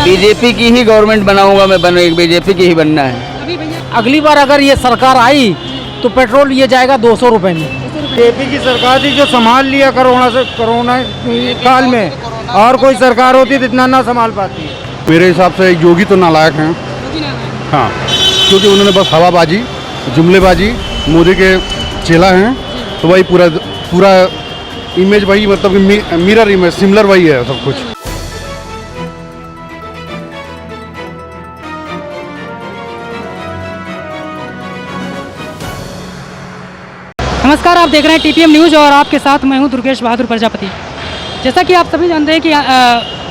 BJP की ही government बनाऊंगा मैं, बीजेपी की ही बनना है। अभी भैया अगली बार अगर ये सरकार आई तो पेट्रोल ये जाएगा 200 रुपये में। बीजेपी की सरकार थी जो संभाल लिया कोरोना काल में, और कोई सरकार होती तो इतना ना संभाल पाती। मेरे हिसाब से योगी तो नालायक हैं। हाँ, क्योंकि उन्होंने बस हवाबाजी, जुमलेबाजी, मोदी के चेला हैं, तो वही पूरा इमेज वही, मतलब कि मिरर इमेज सिमिलर वही है सब कुछ। नमस्कार, आप देख रहे हैं टीपीएम न्यूज़ और आपके साथ मैं हूं दुर्गेश बहादुर प्रजापति। जैसा कि आप सभी जानते हैं कि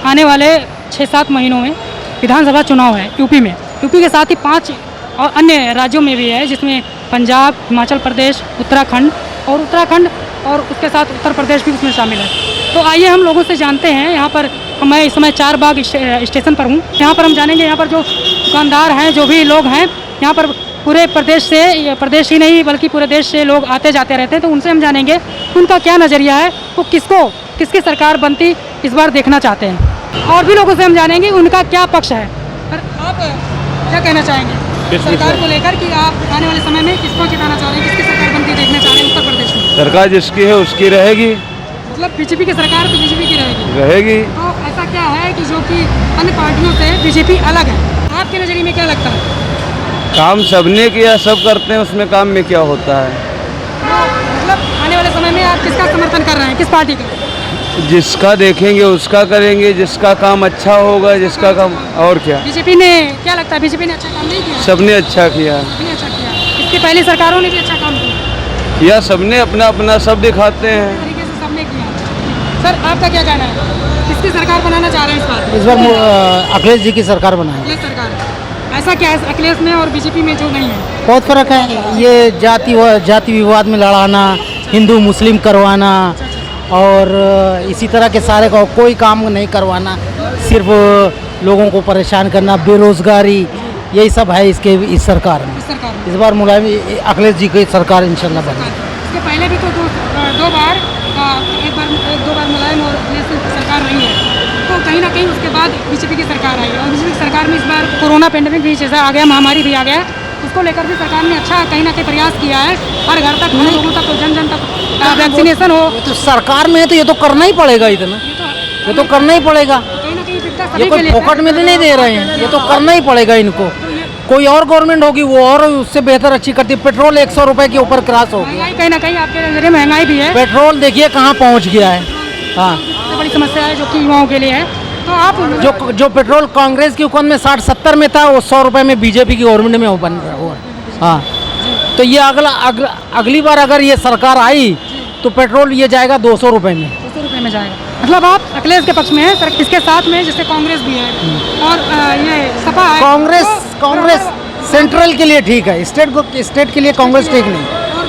आने वाले 6-7 महीनों में विधानसभा चुनाव है यूपी में। यूपी के साथ ही 5 और अन्य राज्यों में भी है, जिसमें पंजाब, हिमाचल प्रदेश, उत्तराखंड और उसके साथ उत्तर प्रदेश भी उसमें शामिल है। तो आइए हम लोगों से जानते हैं। यहाँ पर मैं इस समय चारबाग स्टेशन पर हूँ। यहाँ पर हम जानेंगे, यहाँ पर जो दुकानदार हैं, जो भी लोग हैं, यहाँ पर पूरे प्रदेश से, प्रदेश ही नहीं बल्कि पूरे देश से लोग आते जाते रहते हैं। तो उनसे हम जानेंगे उनका क्या नज़रिया है, वो किसकी सरकार बनती इस बार देखना चाहते हैं। और भी लोगों से हम जानेंगे उनका क्या पक्ष है। पर आप क्या कहना चाहेंगे सरकार को लेकर कि आप आने वाले समय में किसको जिताना चाह रहे हैं, किसकी सरकार बनती देखना चाह रहे हैं उत्तर प्रदेश में? सरकार जिसकी है उसकी रहेगी। मतलब बीजेपी की सरकार तो बीजेपी की रहेगी। तो ऐसा क्या है कि जो कि अन्य पार्टियों से बीजेपी अलग है? आपके नज़रिए में क्या लगता है? काम सबने किया, सब करते हैं, उसमें काम में क्या होता है? मतलब आने वाले समय में आप किसका समर्थन कर रहे हैं, किस पार्टी का? जिसका देखेंगे उसका करेंगे, जिसका काम अच्छा होगा, जिसका काम। और क्या बीजेपी ने, क्या लगता है बीजेपी ने अच्छा काम नहीं किया? सबने अच्छा किया। सबने अच्छा किया। इसकी पहली सरकारों ने भी अच्छा काम किया। सबने अपना अपना सब दिखाते हैं। इस तरीके से सबने किया। सर, आपका क्या कहना है, किसकी सरकार बनाना चाह रहे हैं इस बार अखिलेश जी की सरकार बनाए। अखिलेश सरकार। ऐसा क्या है अखिलेश में और बीजेपी में जो नहीं है? बहुत फ़र्क है। ये जाति विवाद में लड़ाना, हिंदू मुस्लिम करवाना और इसी तरह के सारे का कोई काम नहीं करवाना, सिर्फ लोगों को परेशान करना, बेरोज़गारी, यही सब है इस सरकार में। इस बार मुलायम अखिलेश जी की सरकार इंशाल्लाह बने। इसके पहले भी तो दो बार एक दो बार मुलायम और अखिलेश की सरकार रही है। तो कहीं ना कहीं उसके बाद बीजेपी की सरकार आई और बीजेपी की सरकार में इस बार कोरोना पैंडेमिक भी जैसा आ गया, महामारी भी आ गया, उसको लेकर भी सरकार ने अच्छा कहीं ना कहीं प्रयास किया है। हर घर तक, हर लोगों तक, जन जन तक वैक्सीनेशन हो। तो सरकार में है तो ये तो करना ही पड़ेगा, इतना ये तो करना ही पड़ेगा। कहीं ना कहीं ये कोई फोकट में तो नहीं दे रहे हैं, ये तो करना ही पड़ेगा इनको। कोई और गवर्नमेंट होगी वो और उससे बेहतर अच्छी करती। पेट्रोल 100 रुपये के ऊपर क्रॉस हो गया। कहीं ना कहीं आपके नजरिए महंगाई भी है। पेट्रोल देखिए कहाँ पहुँच गया है। हाँ, सबसे बड़ी समस्या है जो कि युवाओं के लिए है। तो आप जो पेट्रोल कांग्रेस की हुकूमत में 60-70 में था, वो 100 रुपये में बीजेपी की गवर्नमेंट में वो बन रहा हुआ। हाँ, तो ये अगली बार अगर ये सरकार आई तो पेट्रोल ये जाएगा 200 रुपये में। 200 रुपये में जाएगा। मतलब आप अखिलेश के पक्ष में है सर। इसके साथ में जैसे कांग्रेस भी है और ये सपा है। कांग्रेस सेंट्रल के लिए ठीक है, स्टेट के लिए कांग्रेस ठीक नहीं। और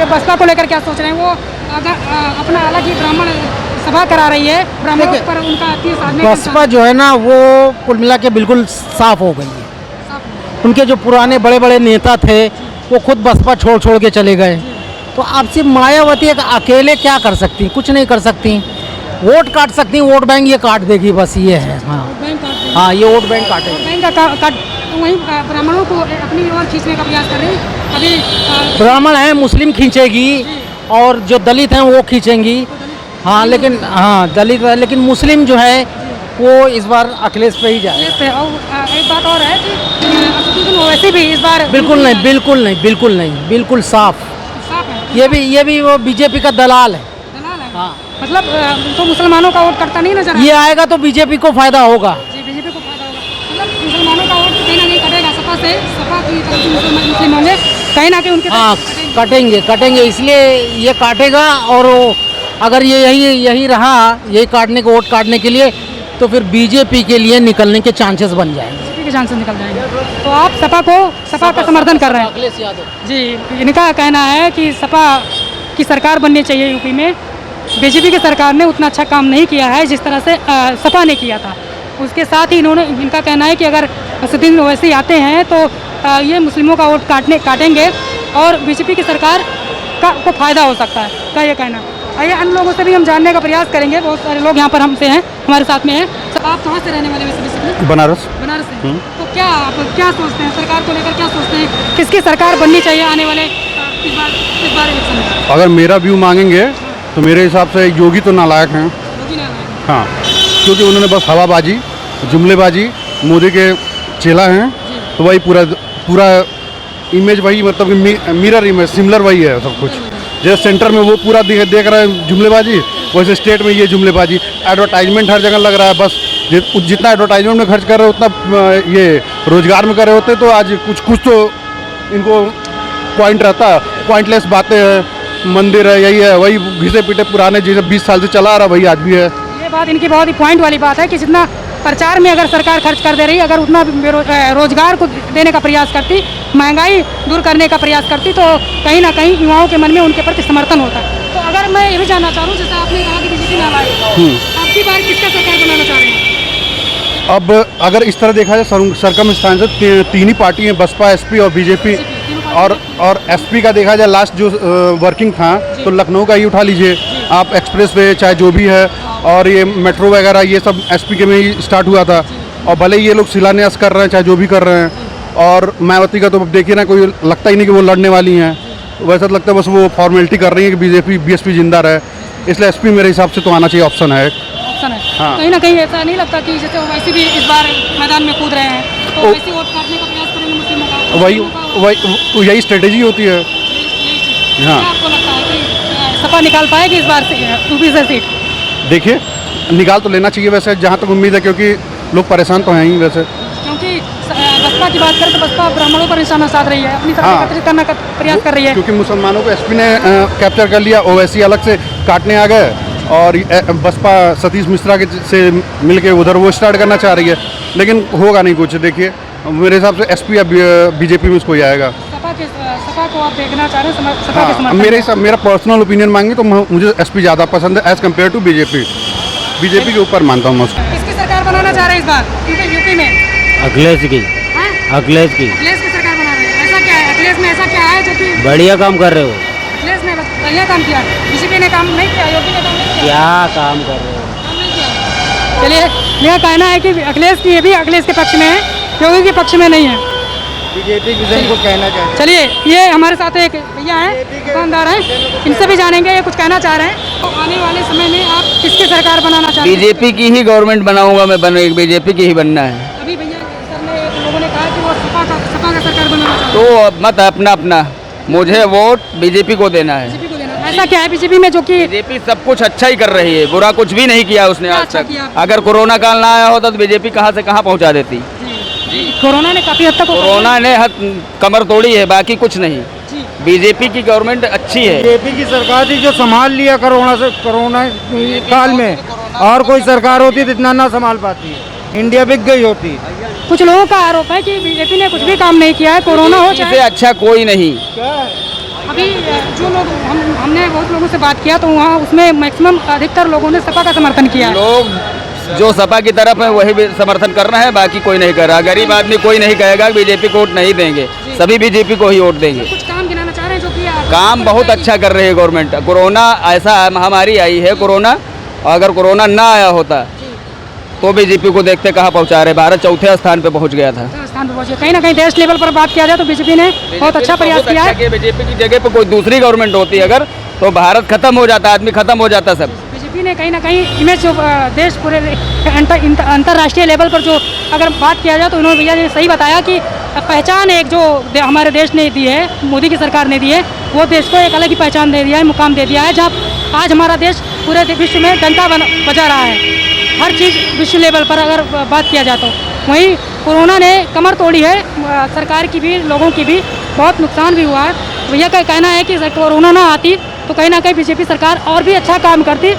बसपा को लेकर क्या सोच रहे हैं? वो अगर अपना अलग ही ब्राह्मण सभा करा रही है, ब्राह्मणों पर उनका 30 आदमी। बसपा जो है ना वो कुल मिला के बिल्कुल साफ हो गई है। उनके जो पुराने बड़े बड़े नेता थे वो खुद बसपा छोड़ के चले गए। तो अब सिर्फ मायावती अकेले क्या कर सकती? कुछ नहीं कर सकती। वोट काट सकती, वोट बैंक ये काट देगी, बस ये है। हाँ, ये वोट बैंक काटेगी। तो वहीं ब्राह्मणों को अपनी ओर खींचने का प्रयास कर रही है। अभी ब्राह्मण हैं, मुस्लिम खींचेगी और जो दलित हैं वो खींचेंगी। हाँ, लेकिन दलित, लेकिन मुस्लिम जो है वो इस बार अखिलेश पे ही जाए। और एक बात और है कि वैसे भी इस बार बिल्कुल नहीं, बिल्कुल साफ है। ये भी वो बीजेपी का दलाल है। हाँ, मतलब तो मुसलमानों का वोट करता नहीं नजर। ये आएगा तो बीजेपी को फायदा होगा। बीजेपी को फायदा होगा। मतलब मुसलमानों का वोट कहीं ना कहीं कटेगा। सपा की तरफ से मुस्लिम होंगे, कहीं ना कहीं उनके। हाँ, कटेंगे इसलिए ये काटेगा। और अगर ये यही रहा, यही वोट काटने के लिए, तो फिर बीजेपी के लिए निकलने के चांसेस बन जाएंगे। बीजेपी के चांसेस निकल जाएंगे। तो आप सपा का समर्थन कर रहे हैं? अखिलेश यादव जी, इनका कहना है कि सपा की सरकार बननी चाहिए यूपी में। बीजेपी की सरकार ने उतना अच्छा काम नहीं किया है जिस तरह से सपा ने किया था। उसके साथ ही इनका कहना है कि अगर असदुद्दीन ओवैसी आते हैं तो ये मुस्लिमों का वोट काटेंगे और बीजेपी की सरकार को फायदा हो सकता है। क्या ये कहना? आइए अन्य लोगों से भी हम जानने का प्रयास करेंगे। बहुत सारे लोग यहाँ पर हमसे हैं, हमारे साथ में हैं। सब आप कहाँ से रहने वाले वैसे बेसिकली? बनारस। बनारस से। तो क्या आप क्या सोचते हैं, सरकार को लेकर क्या सोचते हैं, किसकी सरकार बननी चाहिए आने वाले इस बार इलेक्शन में? अगर मेरा व्यू मांगेंगे तो मेरे हिसाब से योगी तो नालायक हैं। योगी नारायण। हाँ, क्योंकि उन्होंने बस हवाबाजी, जुमलेबाजी, मोदी के चेला हैं, तो वही पूरा इमेज वही, मतलब कि मिरर इमेज, सिमिलर वही है सब कुछ। जैसे सेंटर में वो पूरा देख रहा है जुमलेबाजी, वैसे स्टेट में ये जुमलेबाजी। एडवर्टाइजमेंट हर जगह लग रहा है, बस जितना एडवर्टाइजमेंट में खर्च कर रहे उतना ये रोजगार में कर रहे होते तो आज कुछ तो इनको पॉइंट रहता। पॉइंटलेस बातें हैं, मंदिर है, यही है, वही घिसे पीटे पुराने जैसे 20 साल से चला आ रहा वही आज भी है। ये बात इनकी बहुत ही पॉइंट वाली बात है कि जितना प्रचार में अगर सरकार खर्च कर दे रही, अगर उतना रोजगार को देने का प्रयास करती, महंगाई दूर करने का प्रयास करती, तो कहीं ना कहीं युवाओं के मन में उनके प्रति समर्थन होता। तो अगर मैं ये भी जानना चाह रहा हूँ, जैसे आपने कहा कि बीजेपी नालायक, आपकी बार किसका सरकार बनाना चाह रहे हैं? अब अगर इस तरह देखा जाए सरकम स्थान से तीन ही पार्टी हैं, बसपा, एसपी और बीजेपी। और एसपी का देखा जाए लास्ट जो वर्किंग था तो लखनऊ का ही उठा लीजिए आप, एक्सप्रेस वे चाहे जो भी है, और ये मेट्रो वगैरह ये सब एसपी के में ही स्टार्ट हुआ था। और भले ये लोग शिलान्यास कर रहे हैं चाहे जो भी कर रहे हैं, और मायावती का तो देखिए ना, कोई लगता ही नहीं कि वो लड़ने वाली हैं। वैसा तो लगता है बस वो फॉर्मेलिटी कर रही है कि बीजेपी बीएसपी जिंदा रहे, इसलिए एसपी मेरे हिसाब से तो आना चाहिए, ऑप्शन है। ऑप्शन है। हाँ। कहीं ना कहीं ऐसा नहीं लगता कि जैसे ओवैसी भी इस बार मैदान में कूद रहे हैं, तो ओवैसी वोट काटने का प्रयास करेंगे मुस्लिमों का? यही स्ट्रेटेजी होती है। हाँ। क्या आपको लगता है कि सपा निकाल पाएगी इस बार से यूपी से सीट? देखिए, निकाल तो लेना चाहिए वैसे, जहाँ तक उम्मीद है, क्योंकि लोग परेशान तो हैं ही वैसे। क्योंकि बसपा की बात करें तो बसपा ब्राह्मणों पर निशाना साध रही है, अपनी तरफ हाँ। एकत्रित करने का प्रयास कर रही है। क्योंकि मुसलमानों को एसपी ने कैप्चर कर लिया, ओवैसी अलग से काटने आ गए, और बसपा सतीश मिश्रा के से मिलके उधर वो स्टार्ट करना चाह रही है, लेकिन होगा नहीं कुछ। देखिए, मेरे हिसाब से एसपी या बीजेपी में कोई आएगा। सपा को आप देखना चाह रहे हैं, सपा के समर्थन? मेरे हिसाब, मेरा पर्सनल ओपिनियन मांगे तो मुझे एसपी ज़्यादा पसंद है as compare to BJP. BJP के ऊपर मानता हूँ मैं उसको। किसकी सरकार बनाना चाह रहे हैं इस बार यूपी में? अखिलेश की। हाँ? अखिलेश की अखिलेश की सरकार बना रहे हैं। ऐसा क्या है अखिलेश में, ऐसा क्या है जो कि बढ़िया काम कर रहे हो? अखिलेश ने बढ़िया काम किया, बीजेपी ने काम नहीं किया, योगी ने काम नहीं किया? क्या काम कर रहे हो? काम नहीं किया। चलिए, मेरा कहना है कि अखिलेश की, ये भी अखिलेश के पक्ष में है, योगी के पक्ष में नहीं है। बीजेपी को कहना चाहिए। चलिए, ये हमारे साथ एक भैया हैं, दुकानदार हैं, इनसे भी जानेंगे ये कुछ कहना चाह रहे हैं। तो आने वाले समय में आप किसकी सरकार बनाना चाहते हैं? बीजेपी की ही गवर्नमेंट बनाऊंगा मैं, बीजेपी की ही बनना है। अभी भैया सर ने, लोगों ने कहा कि वो सपा का सरकार बनाना चाहते तो अब मत अपना अपना, मुझे वोट बीजेपी को देना है। बीजेपी को देना। ऐसा क्या है बीजेपी में जो कि बीजेपी सब कुछ अच्छा ही कर रही है, बुरा कुछ भी नहीं किया उसने क्या आज अच्छा तक। किया? अगर कोरोना काल ना आया होता तो बीजेपी कहाँ से कहाँ पहुँचा देती। कोरोना ने काफी हद तक कोरोना ने कमर तोड़ी है, बाकी कुछ नहीं। जी। बीजेपी की गवर्नमेंट अच्छी है। बीजेपी की सरकार थी जो संभाल लिया कोरोना काल में, और कोई सरकार होती तो इतना ना संभाल पाती, इंडिया बिक गई होती। कुछ लोगों का आरोप है कि बीजेपी ने कुछ भी काम नहीं किया है, कोरोना हो इससे चाहे। अच्छा कोई नहीं। अभी जो लोग हमने बहुत लोगों से बात किया तो वहाँ उसमें मैक्सिमम अधिकतर लोगों ने सपा का समर्थन किया है। लोग जो सपा की तरफ है वही भी समर्थन करना है, बाकी कोई नहीं कर रहा। गरीब आदमी कोई नहीं कहेगा बीजेपी को वोट नहीं देंगे, सभी बीजेपी को ही वोट देंगे। कुछ काम गिनाना चाह रहे हैं जो कि काम बहुत अच्छा कर रही है गवर्नमेंट। कोरोना ऐसा महामारी आई है, कोरोना, अगर कोरोना ना आया होता तो बीजेपी को देखते कहाँ पहुँचा रहे। भारत चौथे स्थान पे पहुँच गया था। स्थान पर पहुंचे। कहीं ना कहीं देश लेवल पर बात किया जाए तो बीजेपी ने बहुत अच्छा प्रयास किया है। बीजेपी की जगह पे कोई दूसरी गवर्नमेंट होती अगर, तो भारत खत्म हो जाता, आदमी खत्म हो जाता सब। बीजेपी ने कहीं ना कहीं इमेज जो देश पूरे अंतर्राष्ट्रीय लेवल पर जो अगर बात किया जाए तो उन्होंने भैया ने सही बताया कि पहचान एक जो हमारे देश ने दी है, मोदी की सरकार ने दी है, वो देश को एक अलग ही पहचान दे दिया है, मुकाम दे दिया है, जहाँ आज हमारा देश पूरे विश्व में डंका बजा रहा है। हर चीज़ विश्व लेवल पर अगर बात किया जाए तो वहीं कोरोना ने कमर तोड़ी है, सरकार की भी, लोगों की भी बहुत नुकसान भी हुआ है। भैया का कहना है कि कोरोना ना आती तो कहीं ना कहीं बीजेपी सरकार और भी अच्छा काम करती।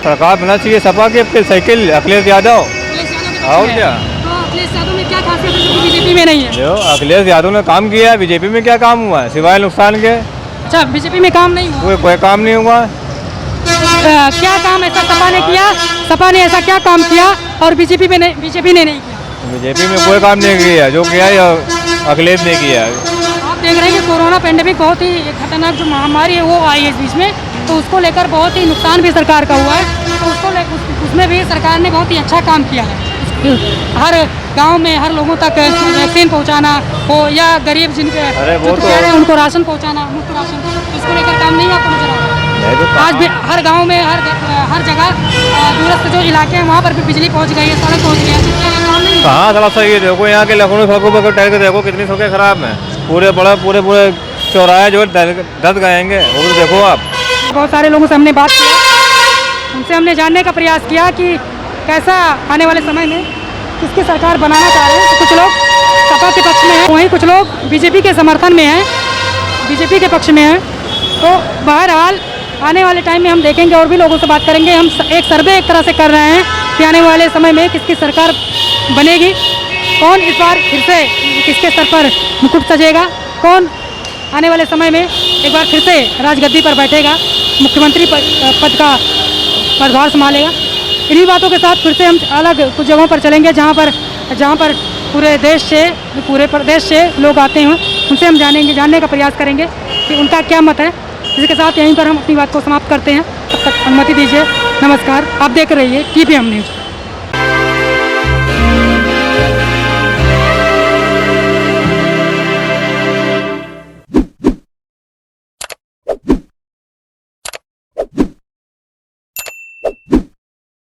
सरकार बनना चाहिए सपा के, फिर साइकिल अखिलेश यादव। और क्या? तो अखिलेश यादव में क्या खासियत है जो बीजेपी में नहीं है? जो अखिलेश यादव ने काम किया है, बीजेपी में क्या काम हुआ है सिवाय नुकसान के? अच्छा, बीजेपी में काम नहीं हुआ? कोई काम नहीं हुआ। क्या काम ऐसा सपा ने किया? सपा ने ऐसा क्या काम किया और बीजेपी ने नहीं किया? बीजेपी में कोई काम नहीं किया, जो किया है अखिलेश ने किया है। आप देख रहे हैं कि कोरोना पेंडेमिक बहुत ही खतरनाक जो महामारी है वो आई है इस बीच में, तो उसको लेकर बहुत ही नुकसान भी सरकार का हुआ है। तो उसमें भी सरकार ने बहुत ही अच्छा काम किया है। हर गांव में हर लोगों तक वैक्सीन पहुंचाना हो या गरीब जिनके वो तो कह रहे हैं उनको राशन पहुंचाना, मुफ्त राशन, इसको लेकर काम नहीं आपको नजर आ रहा? आज भी हर गांव में हर जगह दूरस्थ जो इलाके हैं वहाँ पर भी बिजली पहुँच गई है, सड़क पहुँच गई है, तो क्या ये काम नहीं है? कहाँ सड़क सही है? देखो यहाँ के लखनऊ सड़कों पर टहल के देखो कितनी सड़कें खराब हैं। पूरे चौराहे जो दस गएंगे, वो भी देखो आप। बहुत सारे लोगों से हमने बात किया, उनसे हमने जानने का प्रयास किया कि कैसा आने वाले समय में किसकी सरकार बनाना चाह रहे हैं। तो कुछ लोग सपा के पक्ष में हैं, वहीं कुछ लोग बीजेपी के समर्थन में हैं, बीजेपी के पक्ष में हैं। तो बहरहाल आने वाले टाइम में हम देखेंगे और भी लोगों से बात करेंगे। हम एक सर्वे एक तरह से कर रहे हैं कि आने वाले समय में किसकी सरकार बनेगी, कौन इस बार फिर से किसके सर पर मुकुट सजेगा, कौन आने वाले समय में एक बार फिर से राजगद्दी पर बैठेगा, मुख्यमंत्री पद का पदभार संभालेगा। इन्हीं बातों के साथ फिर से हम अलग कुछ जगहों पर चलेंगे जहाँ पर पूरे प्रदेश से लोग आते हैं। उनसे हम जानने का प्रयास करेंगे कि उनका क्या मत है। इसके साथ यहीं पर हम अपनी बात को समाप्त करते हैं। तब तक अनुमति दीजिए। नमस्कार, आप देख रही है TPM न्यूज़।